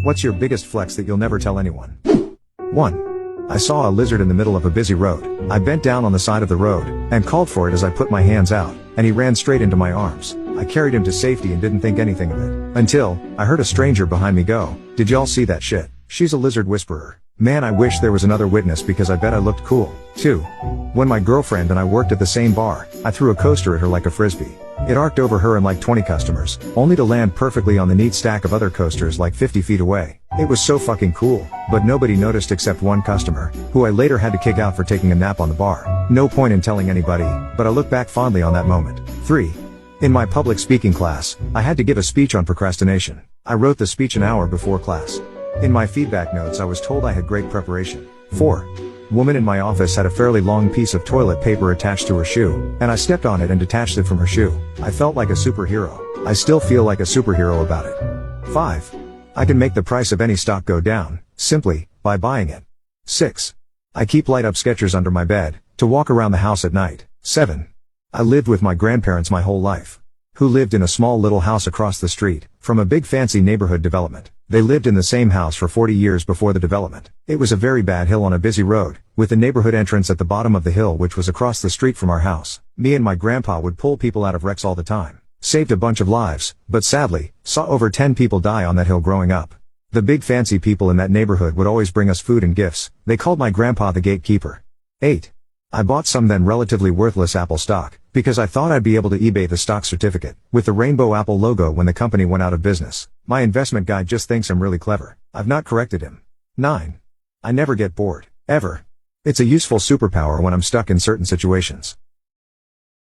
What's your biggest flex that you'll never tell anyone? 1. I saw a lizard in the middle of a busy road. I bent down on the side of the road, and called for it as I put my hands out, and he ran straight into my arms. I carried him to safety and didn't think anything of it. Until, I heard a stranger behind me go, "Did y'all see that shit? She's a lizard whisperer." Man, I wish there was another witness because I bet I looked cool. 2. When my girlfriend and I worked at the same bar, I threw a coaster at her like a frisbee. It arced over her and like 20 customers, only to land perfectly on the neat stack of other coasters like 50 feet away. It was so fucking cool, but nobody noticed except one customer, who I later had to kick out for taking a nap on the bar. No point in telling anybody, but I look back fondly on that moment. 3. In my public speaking class, I had to give a speech on procrastination. I wrote the speech an hour before class. In my feedback notes I was told I had great preparation. 4. Woman in my office had a fairly long piece of toilet paper attached to her shoe, and I stepped on it and detached it from her shoe. I felt like a superhero. I still feel like a superhero about it. 5. I can make the price of any stock go down, simply, by buying it. 6. I keep light up Skechers under my bed, to walk around the house at night. 7. I lived with my grandparents my whole life, who lived in a small little house across the street, from a big fancy neighborhood development. They lived in the same house for 40 years before the development. It was a very bad hill on a busy road, with the neighborhood entrance at the bottom of the hill which was across the street from our house. Me and my grandpa would pull people out of wrecks all the time. Saved a bunch of lives, but sadly, saw over 10 people die on that hill growing up. The big fancy people in that neighborhood would always bring us food and gifts. They called my grandpa the gatekeeper. 8. I bought some then relatively worthless Apple stock, because I thought I'd be able to eBay the stock certificate, with the rainbow Apple logo when the company went out of business. My investment guy just thinks I'm really clever. I've not corrected him. 9. I never get bored. Ever. It's a useful superpower when I'm stuck in certain situations.